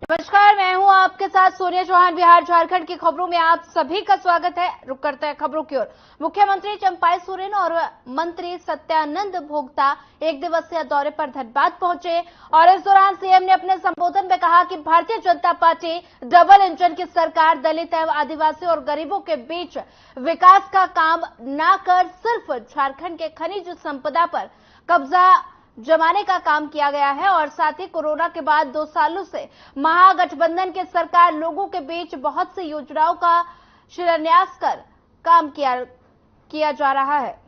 नमस्कार, मैं हूं आपके साथ सोनिया चौहान। बिहार झारखंड की खबरों में आप सभी का स्वागत है। रुक करते हैं खबरों की ओर। मुख्यमंत्री चंपाई सोरेन और मंत्री सत्यानंद भोक्ता एक दिवसीय दौरे पर धनबाद पहुंचे और इस दौरान सीएम ने अपने संबोधन में कहा कि Bharatiya Janata party double engine की सरकार दलित एवं आदिवासी और गरीबों के बीच विकास का काम न कर सिर्फ झारखंड के खनिज संपदा पर कब्जा जमाने का काम किया गया है और साथ ही कोरोना के बाद 2 सालों से महागठबंधन की सरकार लोगों के बीच बहुत सी योजनाओं का शिलान्यास कर काम किया जा रहा है।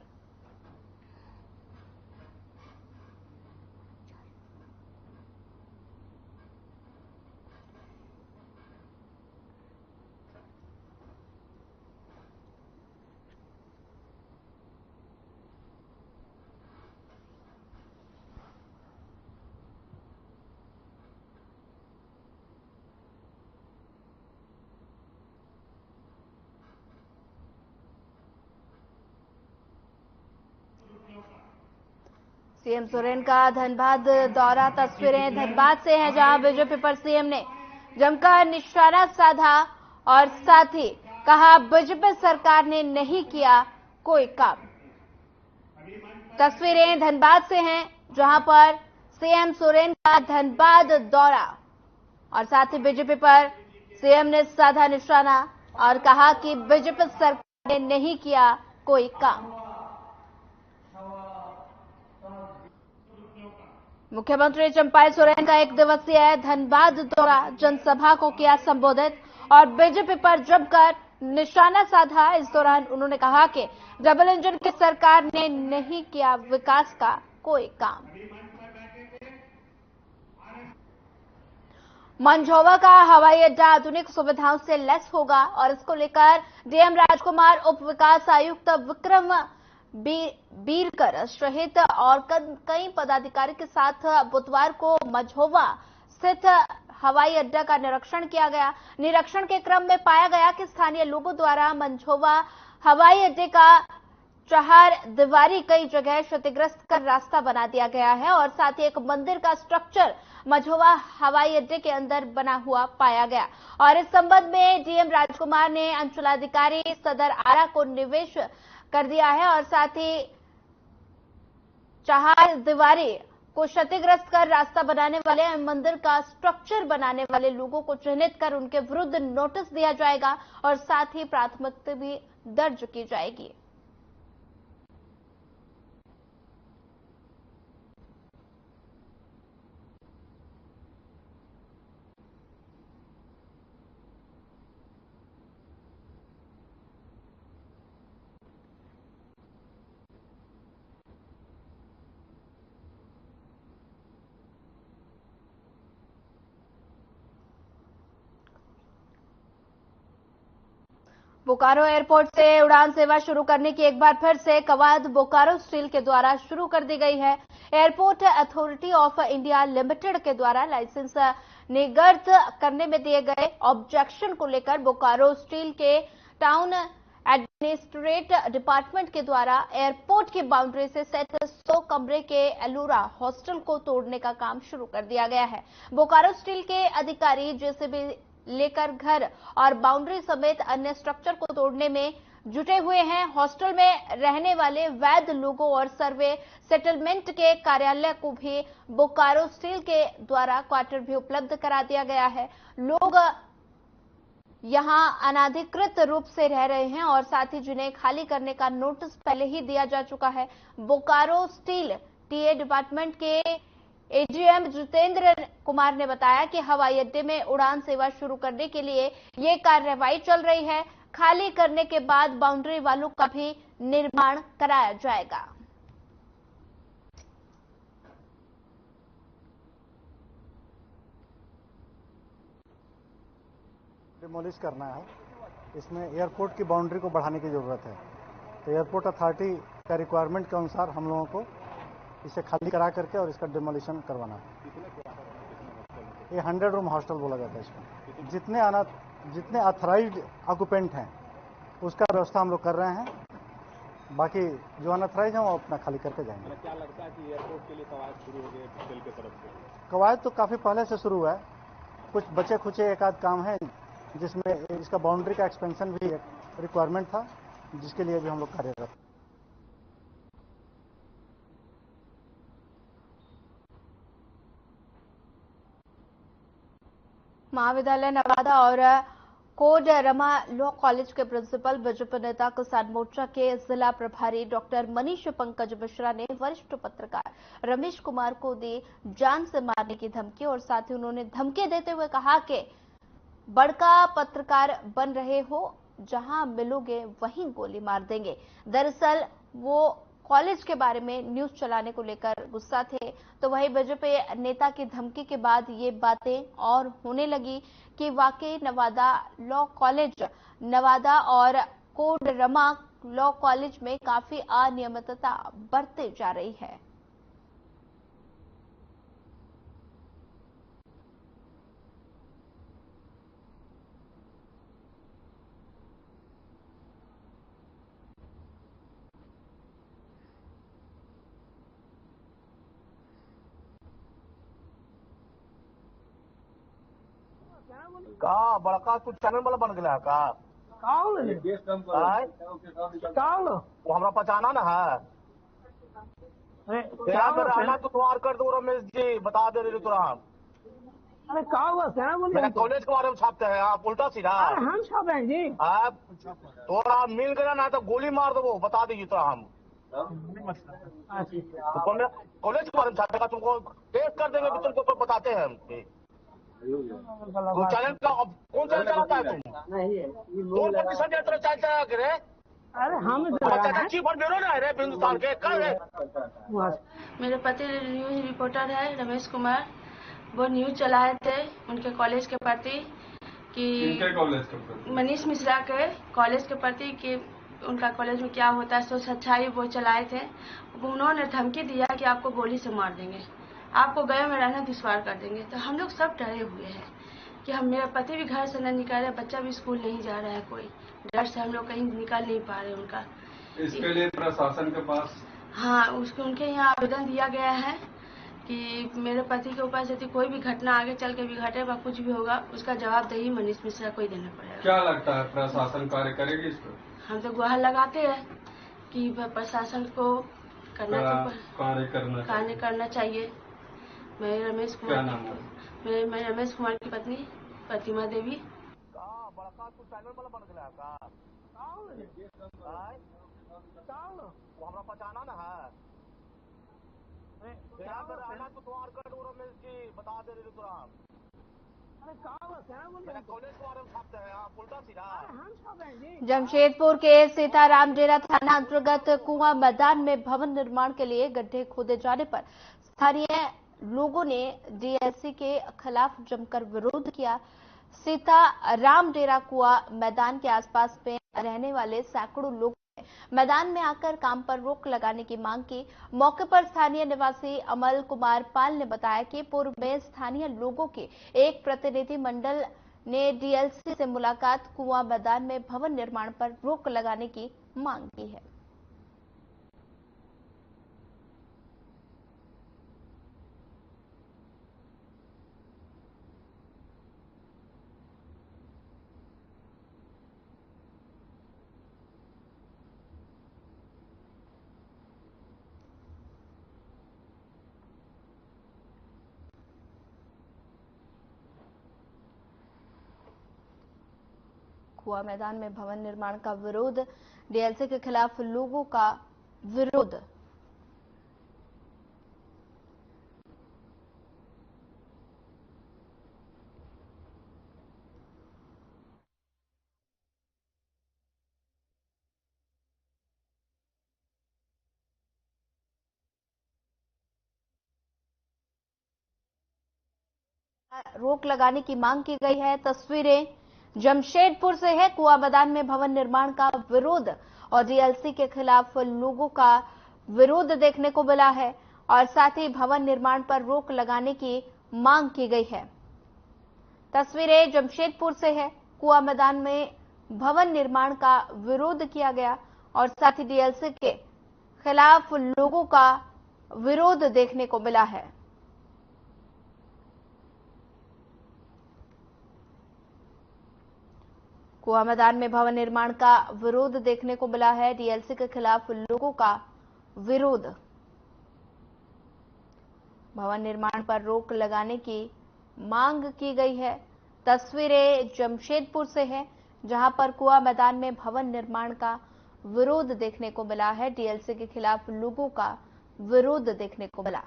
सीएम सोरेन का धनबाद दौरा, तस्वीरें धनबाद से हैं जहां बीजेपी पर सीएम ने जमकर निशाना साधा और साथ ही कहा बीजेपी सरकार ने नहीं किया कोई काम। तस्वीरें धनबाद से हैं जहां पर सीएम सोरेन का धनबाद दौरा और साथ ही बीजेपी पर सीएम ने साधा निशाना और कहा कि बीजेपी सरकार ने नहीं किया कोई काम। मुख्यमंत्री चंपाई सोरेन का एक दिवसीय धनबाद दौरा, जनसभा को किया संबोधित और बीजेपी पर जमकर निशाना साधा। इस दौरान उन्होंने कहा कि डबल इंजन की सरकार ने नहीं किया विकास का कोई काम। मंझौवा का हवाई अड्डा आधुनिक सुविधाओं से लैस होगा और इसको लेकर डीएम राजकुमार, उप विकास आयुक्त विक्रम बीरकर सहित और कई पदाधिकारी के साथ बुधवार को मंझौवा स्थित हवाई अड्डा का निरीक्षण किया गया। निरीक्षण के क्रम में पाया गया कि स्थानीय लोगों द्वारा मंझौवा हवाई अड्डे का चार दीवारी कई जगह क्षतिग्रस्त कर रास्ता बना दिया गया है और साथ ही एक मंदिर का स्ट्रक्चर मंझौवा हवाई अड्डे के अंदर बना हुआ पाया गया और इस संबंध में डीएम राजकुमार ने अंचलाधिकारी सदर आरा को निवेश कर दिया है और साथ ही चार दीवारी को क्षतिग्रस्त कर रास्ता बनाने वाले मंदिर का स्ट्रक्चर बनाने वाले लोगों को चिन्हित कर उनके विरुद्ध नोटिस दिया जाएगा और साथ ही प्राथमिकता भी दर्ज की जाएगी। बोकारो एयरपोर्ट से उड़ान सेवा शुरू करने की एक बार फिर से कवायद बोकारो स्टील के द्वारा शुरू कर दी गई है। Airport authority of India limited के द्वारा लाइसेंस निरस्त करने में दिए गए ऑब्जेक्शन को लेकर बोकारो स्टील के टाउन एडमिनिस्ट्रेट डिपार्टमेंट के द्वारा एयरपोर्ट की बाउंड्री से सेट 100 कमरे के एलोरा हॉस्टल को तोड़ने का काम शुरू कर दिया गया है। बोकारो स्टील के अधिकारी जेसीबी लेकर घर और बाउंड्री समेत अन्य स्ट्रक्चर को तोड़ने में जुटे हुए हैं। हॉस्टल में रहने वाले वैध लोगों और सर्वे सेटलमेंट के कार्यालय को भी बोकारो स्टील के द्वारा क्वार्टर भी उपलब्ध करा दिया गया है। लोग यहां अनाधिकृत रूप से रह रहे हैं और साथ ही जिन्हें खाली करने का नोटिस पहले ही दिया जा चुका है। बोकारो स्टील टीए डिपार्टमेंट के एजीएम जितेंद्र कुमार ने बताया कि हवाई अड्डे में उड़ान सेवा शुरू करने के लिए ये कार्रवाई चल रही है। खाली करने के बाद बाउंड्री वालों का भी निर्माण कराया जाएगा। डिमोलिश करना है, इसमें एयरपोर्ट की बाउंड्री को बढ़ाने की जरूरत है। तो एयरपोर्ट अथॉरिटी का रिक्वायरमेंट के अनुसार हम लोगों को इसे खाली करा करके और इसका डिमोलिशन करवाना है। ये 100 रूम हॉस्टल बोला जाता है इसमें। जितने अथराइज्ड ऑक्यूपेंट हैं उसका व्यवस्था हम लोग कर रहे हैं। बाकी जो अनअथराइज हैं वो अपना खाली करके जाएंगे। क्या लगता है कि एयरपोर्ट के लिए कवायद शुरू हो गई है स्टील की तरफ से? कवायद तो काफी पहले से शुरू हुआ है कुछ बचे खुचे एक आध काम है जिसमें इसका बाउंड्री का एक्सपेंशन भी रिक्वायरमेंट था, जिसके लिए भी हम लोग कार्यरत। महाविद्यालय नवादा और कोडरमा लॉ कॉलेज के प्रिंसिपल भाजपा नेता किसान मोर्चा के जिला प्रभारी डॉक्टर मनीष पंकज मिश्रा ने वरिष्ठ पत्रकार रमेश कुमार को दी जान से मारने की धमकी और साथ ही उन्होंने धमकी देते हुए कहा कि बड़का पत्रकार बन रहे हो, जहां मिलोगे वहीं गोली मार देंगे। दरअसल वो कॉलेज के बारे में न्यूज चलाने को लेकर गुस्सा थे, तो वही भाजपा नेता की धमकी के बाद ये बातें और होने लगी कि वाकई नवादा लॉ कॉलेज, नवादा और कोडरमा लॉ कॉलेज में काफी अनियमितता बरती जा रही है। का बड़का तू चैनल वाला बन गया का वो हमरा पहचाना ना है। रहना तो तुम्हार कर दो रमेश जी, बता दे रहे तुरा। अरे का हुआ क्या बोले? मेरा कॉलेज के बारे में छापते हैं आप उल्टा सीधा। हम छाप रहे हैं जी। आप थोड़ा मिल गया ना तो गोली मार दो, बता दीजिए तो हम कॉलेज के बारे में छापेगा, तुमको टेस्ट कर देंगे, तुमको बताते हैं हम। तो चैनल का कौन चैनल चलाता है तुम? कौन प्रतिशत चैनल चलाता है? अरे हम चीफ ऑफ ब्यूरो ना है हिंदुस्तान के कर रहे। मेरे पति न्यूज रिपोर्टर है रमेश कुमार, वो न्यूज चलाए थे उनके कॉलेज के प्रति कि मनीष मिश्रा के कॉलेज के प्रति कि उनका कॉलेज में क्या होता है सो सच्चाई वो चलाए थे। उन्होंने धमकी दिया कि आपको गोली से मार देंगे, आपको गया में रहना दुश्वार कर देंगे। तो हम लोग सब डरे हुए हैं कि हम, मेरा पति भी घर से नहीं निकल रहा है, बच्चा भी स्कूल नहीं जा रहा है, कोई डर से हम लोग कहीं निकल नहीं पा रहे उनका। इसके लिए प्रशासन के पास उनके यहाँ आवेदन दिया गया है कि मेरे पति के ऊपर यदि कोई भी घटना आगे चल के भी घटे व कुछ भी होगा, उसका जवाबदेही मनीष मिश्रा को ही देना पड़ेगा। क्या लगता है प्रशासन कार्य करेगी इस पर? हम तो गुहार लगाते हैं कि प्रशासन को कार्य करना चाहिए। मैं रमेश कुमार, क्या नाम है? मैं रमेश कुमार की पत्नी प्रतिमा देवी। बड़का तू चैनल वाला बन गया का वो हमरा पहचाना ना है। रहना तो तुम्हार कर दो रमेश जी, बता दे रहे तुरा। मेरा कॉलेज के बारे में छापते हैं आप उल्टा सीधा। जमशेदपुर के सीताराम डेरा थाना अंतर्गत कुआं मैदान में भवन निर्माण के लिए गड्ढे खोदे जाने पर स्थानीय लोगों ने डीएलसी के खिलाफ जमकर विरोध किया। सीताराम डेरा कुआं मैदान के आसपास में रहने वाले सैकड़ों लोग मैदान में आकर काम पर रोक लगाने की मांग की। मौके पर स्थानीय निवासी अमल कुमार पाल ने बताया कि पूर्व में स्थानीय लोगों के एक प्रतिनिधि मंडल ने डीएलसी से मुलाकात कुआं मैदान में भवन निर्माण पर रोक लगाने की मांग की है। कुआं मैदान में भवन निर्माण का विरोध, डीएलसी के खिलाफ लोगों का विरोध। रोक लगाने की मांग की गई है। तस्वीरें जमशेदपुर से है। कुआं मैदान में भवन निर्माण का विरोध और डीएलसी के खिलाफ लोगों का विरोध देखने को मिला है और साथ ही भवन निर्माण पर रोक लगाने की मांग की गई है। तस्वीरें जमशेदपुर से है। कुआं मैदान में भवन निर्माण का विरोध किया गया और साथ ही डीएलसी के खिलाफ लोगों का विरोध देखने को मिला है। कुआ मैदान में भवन निर्माण का विरोध देखने को मिला है। डीएलसी के खिलाफ लोगों का विरोध। भवन निर्माण पर रोक लगाने की मांग की गई है। तस्वीरें जमशेदपुर से हैं, जहां पर कुआ मैदान में भवन निर्माण का विरोध देखने को मिला है। डीएलसी के खिलाफ लोगों का विरोध देखने को मिला।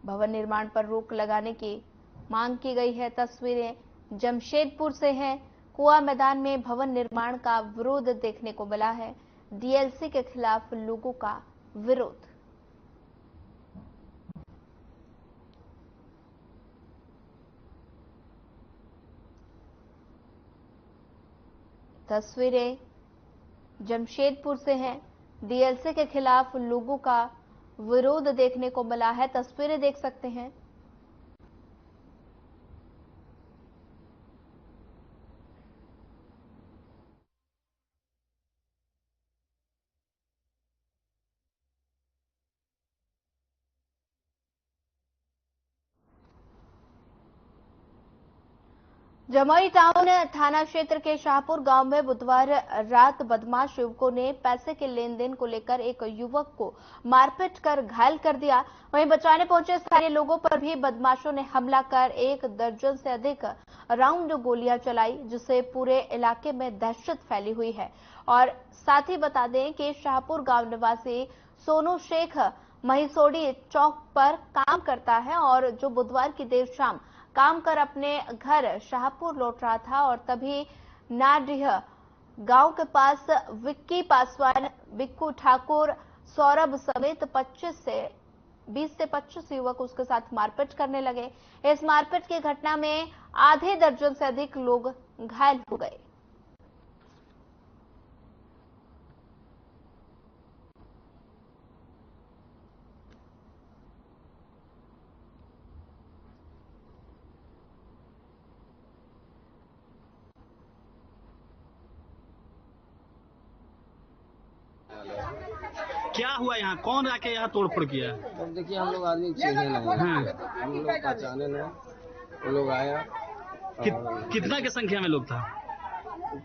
भवन निर्माण पर रोक लगाने की मांग की गई है। तस्वीरें जमशेदपुर से हैं। कुआ मैदान में भवन निर्माण का विरोध देखने को मिला है। डीएलसी के खिलाफ लोगों का विरोध। तस्वीरें जमशेदपुर से हैं। डीएलसी के खिलाफ लोगों का विरोध देखने को मिला है। तस्वीरें देख सकते हैं। जमुई टाउन थाना क्षेत्र के शाहपुर गांव में बुधवार रात बदमाश युवकों ने पैसे के लेन देन को लेकर एक युवक को मारपीट कर घायल कर दिया। वहीं बचाने पहुंचे स्थानीय लोगों पर भी बदमाशों ने हमला कर 1 दर्जन से अधिक राउंड गोलियां चलाई, जिससे पूरे इलाके में दहशत फैली हुई है। और साथ ही बता दें कि शाहपुर गांव निवासी सोनू शेख महिसोड़ी चौक पर काम करता है और जो बुधवार की देर शाम काम कर अपने घर शाहपुर लौट रहा था और तभी नाडीह गांव के पास विक्की पासवान, बिक्कू ठाकुर, सौरभ समेत 20 से 25 युवक उसके साथ मारपीट करने लगे। इस मारपीट की घटना में आधे दर्जन से अधिक लोग घायल हो गए। क्या हुआ यहाँ? कौन आके यहाँ तोड़फोड़ किया? अब देखिए, हम लोग आदमी चिन्हे नहीं, हम लोग पहचाने नहीं। वो लोग आया। कितना की संख्या में लोग था?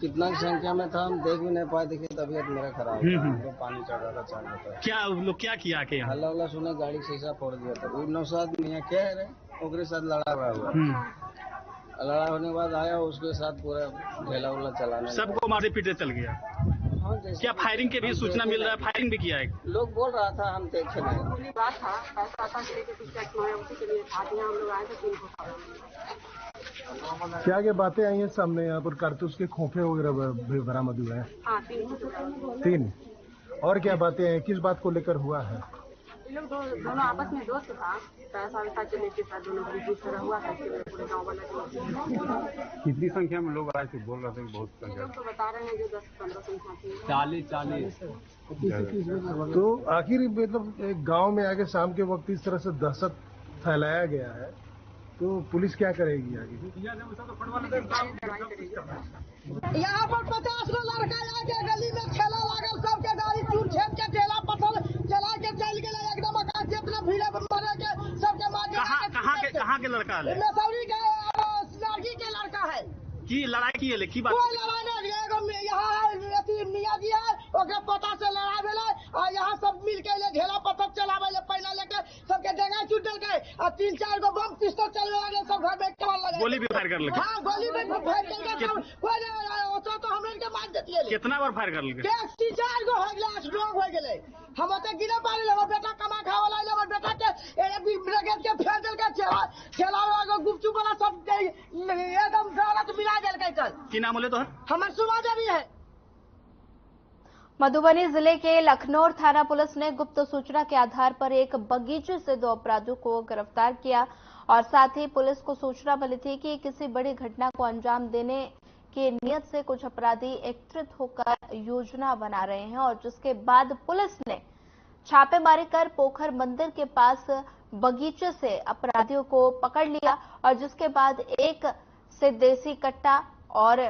कितना की संख्या में था हम देख भी नहीं पाए। देखिए, तबीयत मेरा खराब था, तो पानी चढ़ रहा था, चाल रहा था। क्या लोग क्या किया आके यहाँ? हल्ला उल्ला सुना, गाड़ी का शीशा फोड़ दिया था। वो नौशाद मियाँ क्या है रे, ओकरे साथ लड़ा हुआ। लड़ा होने के बाद आया, उसके साथ पूरा ढेला उला चलाना, सबको मारे पीटे चल गया। क्या फायरिंग के भी सूचना मिल रहा है? फायरिंग भी किया है? लोग बोल रहा था, हम देखे नहीं। क्या बातें आई हैं सामने? यहाँ पर कारतूस के खोखे वगैरह भी बरामद हुए हैं? हाँ, 3। और क्या बातें हैं? किस बात को लेकर हुआ है? लोग दोनों आपस में दोस्त था, पैसा वैसा के लेके दोनों हुआ था। पूरे गाँव वाला कितनी संख्या में लोग आए थे? बोल रहे थे बहुत संख्या। लोग तो बता रहे हैं जो 10-15 संख्या थी। 40। तो आखिर मतलब एक गांव में आके शाम के वक्त इस तरह से दहशत फैलाया गया है, तो पुलिस क्या करेगी आगे? यहाँ पर 50 गो लड़का आके गली में ठेला लागल, सबके गाड़ी चूर छेद के ठेला पत्थर चला के चल गए एकदम। आकाश जितना भीड़ मरे के सबके मार। कहाँ के लड़का है? मसौरी के लड़की के लड़का है। की लड़ाई की है? की बात? कोई लड़ाई नहीं। यहाँ मियाँ जी है, ओके पता से लड़ा भेले और यहाँ सब मिल के ढेला पत्थर चलावे पहला लेके सबके डेगा चूट गए और 3-4 गो बम पिस्तौल चलने लगे। सब घर में लगे, गोली भी फायर कर लगे। हाँ, गोली भी फायर कर तो हम इनके मार देती। कितना बार फायर कर लगे? 3-4 गो हो गए, 8 लोग हो गए। हम ओते गिने पानी, हमारे बेटा कमा खा वाला, हमारे बेटा के ब्रिगेड के फेर दिल के ठेला गुपचुप वाला सब एकदम दौलत मिला दिल के। चल की नाम बोले तो? हमारे सुबह देवी है। मधुबनी जिले के लखनौर थाना पुलिस ने गुप्त सूचना के आधार पर एक बगीचे से 2 अपराधियों को गिरफ्तार किया और साथ ही पुलिस को सूचना मिली थी कि किसी बड़ी घटना को अंजाम देने की नियत से कुछ अपराधी एकत्रित होकर योजना बना रहे हैं और जिसके बाद पुलिस ने छापेमारी कर पोखर मंदिर के पास बगीचे से अपराधियों को पकड़ लिया और जिसके बाद 1 से देसी कट्टा और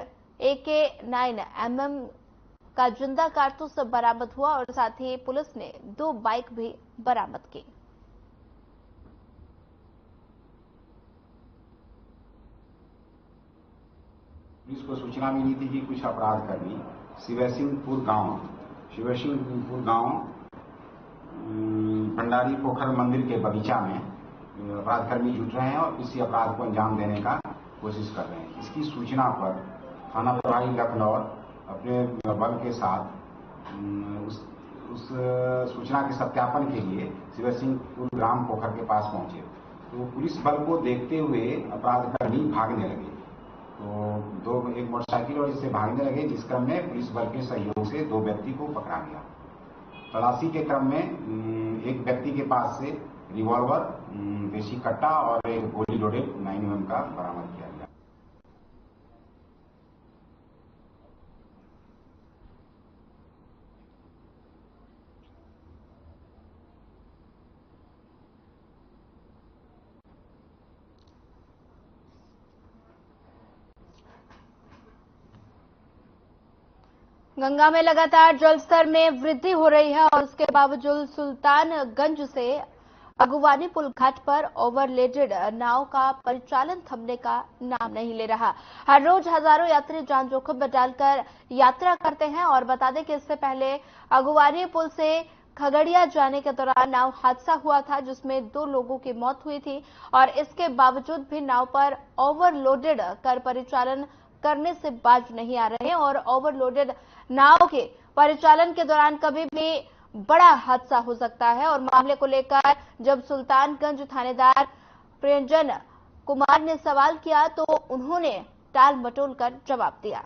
AK-9 mm का जिंदा कारतूस बरामद हुआ और साथ ही पुलिस ने 2 बाइक भी बरामद की। पुलिस को सूचना मिली थी कि कुछ अपराधकर्मी शिवसिंहपुर गांव भंडारी पोखर मंदिर के बगीचा में अपराधकर्मी जुट रहे हैं और किसी अपराध को अंजाम देने का कोशिश कर रहे हैं। इसकी सूचना पर थाना प्रभारी लखनऊ अपने बल के साथ उस सूचना के सत्यापन के लिए शिवसिंहपुर ग्राम पोखर के पास पहुंचे। तो पुलिस बल को देखते हुए अपराधकर्मी भागने लगे। तो एक मोटरसाइकिल और इससे भागने लगे, जिस क्रम में पुलिस बल के सहयोग से 2 व्यक्ति को पकड़ा गया। तलाशी के क्रम में एक व्यक्ति के पास से रिवॉल्वर, देशी कट्टा और एक गोली लोडेड 9mm का बरामद किया गया। गंगा में लगातार जलस्तर में वृद्धि हो रही है और उसके बावजूद सुल्तानगंज से अगुवानी पुल घाट पर ओवरलोडेड नाव का परिचालन थमने का नाम नहीं ले रहा। हर रोज हजारों यात्री जान जोखिम में डालकर यात्रा करते हैं और बता दें कि इससे पहले अगुवानी पुल से खगड़िया जाने के दौरान नाव हादसा हुआ था, जिसमें 2 लोगों की मौत हुई थी और इसके बावजूद भी नाव पर ओवरलोडेड कर परिचालन करने से बाज नहीं आ रहे और ओवरलोडेड नाव के परिचालन के दौरान कभी भी बड़ा हादसा हो सकता है। और मामले को लेकर जब सुल्तानगंज थानेदार प्रियंजन कुमार ने सवाल किया तो उन्होंने टाल मटोल कर जवाब दिया।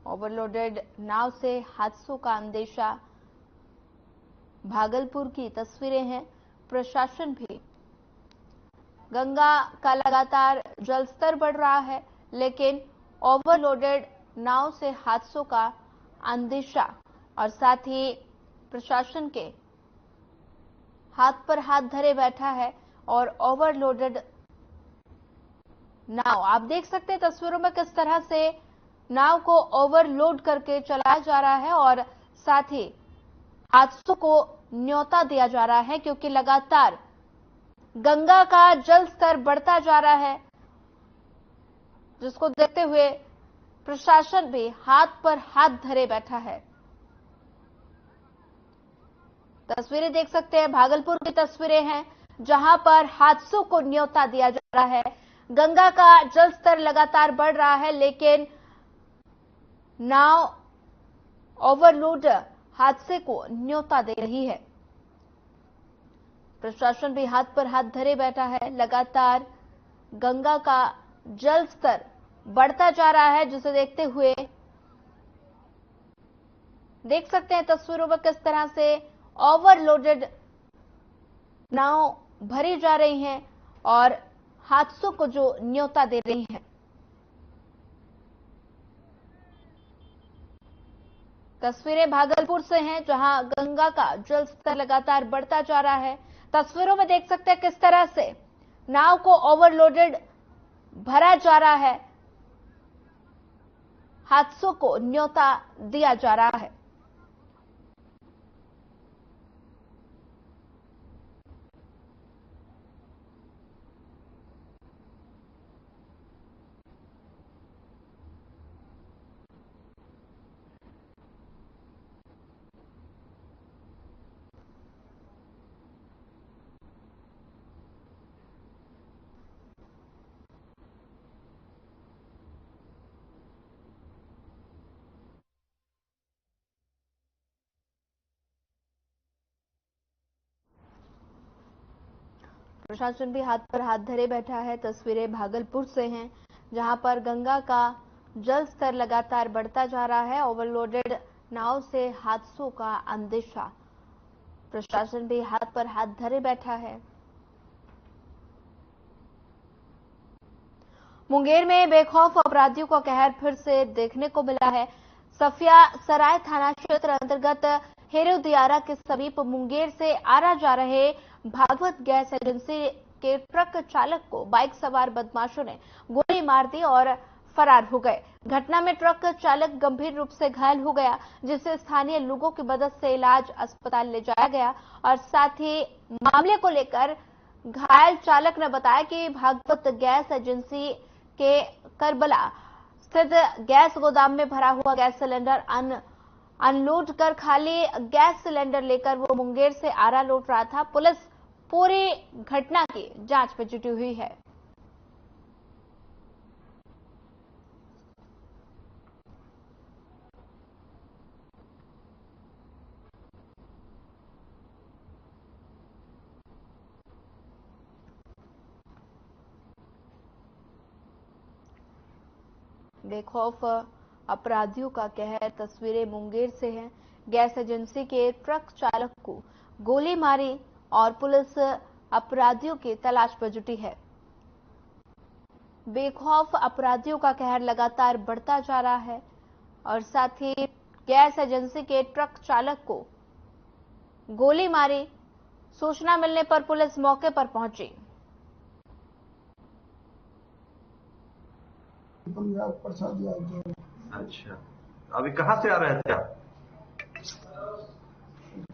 ओवरलोडेड नाव से हादसों का अंदेशा। भागलपुर की तस्वीरें हैं। प्रशासन भी, गंगा का लगातार जलस्तर बढ़ रहा है, लेकिन ओवरलोडेड नाव से हादसों का अंदेशा और साथ ही प्रशासन के हाथ पर हाथ धरे बैठा है और ओवरलोडेड नाव, आप देख सकते हैं तस्वीरों में किस तरह से नाव को ओवरलोड करके चलाया जा रहा है और साथ ही हादसों को न्योता दिया जा रहा है, क्योंकि लगातार गंगा का जल स्तर बढ़ता जा रहा है, जिसको देखते हुए प्रशासन भी हाथ पर हाथ धरे बैठा है। तस्वीरें देख सकते हैं, भागलपुर की तस्वीरें हैं, जहां पर हादसों को न्योता दिया जा रहा है। गंगा का जल स्तर लगातार बढ़ रहा है, लेकिन नाव ओवरलोड हादसे को न्योता दे रही है। प्रशासन भी हाथ पर हाथ धरे बैठा है। लगातार गंगा का जल स्तर बढ़ता जा रहा है, जिसे देखते हुए देख सकते हैं तस्वीरों में किस तरह से ओवरलोडेड नाव भरी जा रही हैं और हादसों को जो न्योता दे रही हैं। तस्वीरें भागलपुर से हैं, जहां गंगा का जल स्तर लगातार बढ़ता जा रहा है। तस्वीरों में देख सकते हैं किस तरह से नाव को ओवरलोडेड भरा जा रहा है, हादसों को न्योता दिया जा रहा है। प्रशासन भी हाथ पर हाथ धरे बैठा है। तस्वीरें भागलपुर से हैं, जहां पर गंगा का जल स्तर लगातार बढ़ता जा रहा है। ओवरलोडेड नाव से हादसों का अंदेशा। प्रशासन भी हाथ पर हाथ धरे बैठा है। मुंगेर में बेखौफ अपराधियों का कहर फिर से देखने को मिला है। सफिया सराय थाना क्षेत्र अंतर्गत हेरू दियारा के समीप मुंगेर से आरा जा रहे भागवत गैस एजेंसी के ट्रक चालक को बाइक सवार बदमाशों ने गोली मार दी और फरार हो गए। घटना में ट्रक चालक गंभीर रूप से घायल हो गया, जिसे स्थानीय लोगों की मदद से इलाज अस्पताल ले जाया गया। और साथ ही मामले को लेकर घायल चालक ने बताया कि भागवत गैस एजेंसी के करबला स्थित गैस गोदाम में भरा हुआ गैस सिलेंडर अनलोड कर खाली गैस सिलेंडर लेकर वो मुंगेर से आरा लौट रहा था। पुलिस पूरी घटना की जांच में जुटी हुई है। बेखौफ अपराधियों का कहर, तस्वीरें मुंगेर से हैं। गैस एजेंसी के ट्रक चालक को गोली मारी और पुलिस अपराधियों की तलाश पर जुटी है। बेखौफ अपराधियों का कहर लगातार बढ़ता जा रहा है और साथ ही गैस एजेंसी के ट्रक चालक को गोली मारी। सूचना मिलने पर पुलिस मौके पर पहुंची। अच्छा, अभी कहाँ से आ रहे थे आप?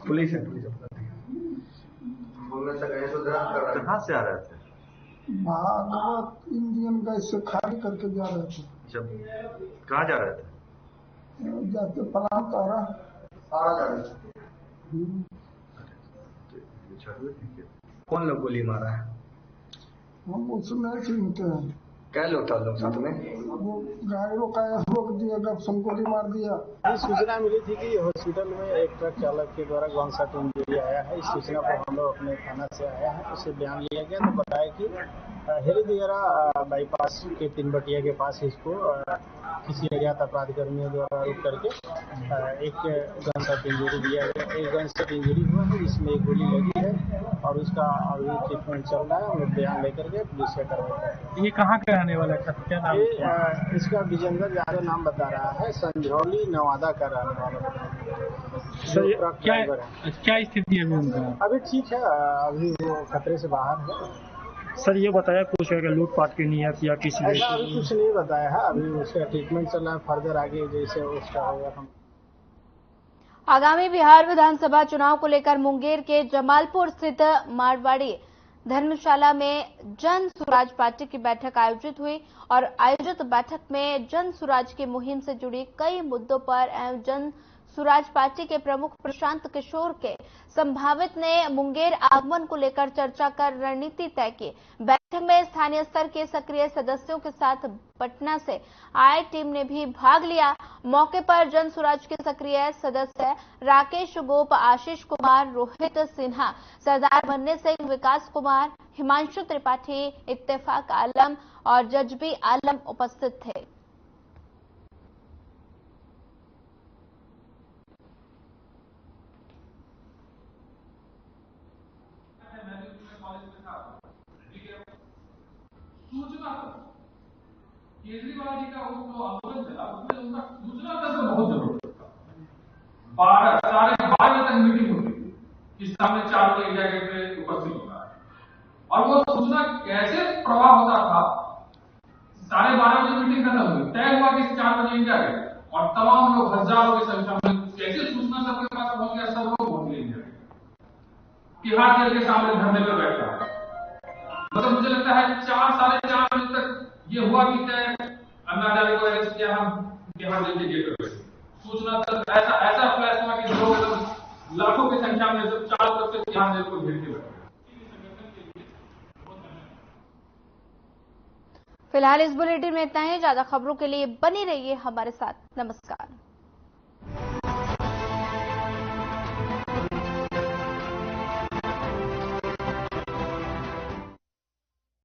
पुलिस है। कहाँ से आ रहे थे? भागवत इंडियन गैस से खाली करके जा रहे थे। जब कहाँ जा रहे थे? जाते पलाम तारा जा रहे थे। कौन लोग गोली मारा है? हम उसमें चिंते हैं। क्या लोग था लोग साथ में? वो गाड़ी रोक दिया, जब से गोली मार दिया। सूचना मिली थी कि हॉस्पिटल में एक ट्रक चालक के द्वारा गन शॉट इंजरी आया है। इस सूचना पर हम लोग अपने थाना से आया है, उसे बयान लिया गया तो बताया कि हेलीदियरा बाईपास के 3 बटिया के पास इसको किसी अज्ञात अपराध कर्मियों द्वारा रोक करके एक गन शॉट इंजरी दिया गया। एक गन शॉट इंजरी हुआ है, जिसमें एक गोली लगी है और उसका अभी ट्रीटमेंट चल रहा है। हम लोग बयान लेकर के पुलिस से करवाते हैं। ये कहाँ के रहने वाला था? क्या नाम? इसका विजेंद्र यादव नाम बता रहा है, संझौली नवादा का रहने वाला। सर क्या स्थिति है उनका? अभी ठीक है, अभी वो खतरे से बाहर है। सर ये बताया कुछ लूटपाट की नियत या किसी ऐसा अभी कुछ नहीं बताया है। अभी उसका ट्रीटमेंट चल रहा है, फर्दर आगे जैसे उसका होगा हम। आगामी बिहार विधानसभा चुनाव को लेकर मुंगेर के जमालपुर स्थित मारवाड़ी धर्मशाला में जन सुराज पार्टी की बैठक आयोजित हुई और आयोजित बैठक में जन सुराज की मुहिम से जुड़ी कई मुद्दों पर एवं जन सुराज पार्टी के प्रमुख प्रशांत किशोर के संभावित ने मुंगेर आगमन को लेकर चर्चा कर रणनीति तय की। बैठक में स्थानीय स्तर के सक्रिय सदस्यों के साथ पटना से आए टीम ने भी भाग लिया। मौके पर जन सुराज के सक्रिय सदस्य राकेश गोप, आशीष कुमार, रोहित सिन्हा, सरदार बन्ने सिंह, विकास कुमार, हिमांशु त्रिपाठी, इत्तेफाक आलम और जजबी आलम उपस्थित थे। सूचना केजरीवाल जी का जो आंदोलन चला उसमें उनका सूचना तक बहुत जरूरत था। 12:30 तक मीटिंग होती थी, इस सामने 4 बजे एक जगह पे उपस्थित होता है और वो सूचना कैसे प्रवाह होता था। 12:30 बजे मीटिंग खत्म हुई, तय हुआ कि 4 बजे इंडिया गए और तमाम लोग हजारों की संख्या में कैसे सूचना सबके पास पहुंच गया, सब लोग वोट लेंगे। तिहाड़ जेल के सामने धरने पर बैठा, मतलब मुझे लगता है 4-4:30 बजे तक ये हुआ कि अन्ना हजारे को अरेस्ट किया, हम तिहाड़ जेल के गेट पर सूचना तक ऐसा फ्लैश हुआ कि लोग लाखों की संख्या में जब चारों तरफ से तिहाड़ जेल को घेर के बैठे। फिलहाल इस बुलेटिन में इतना ही। ज्यादा खबरों के लिए बनी रहिए हमारे साथ। नमस्कार।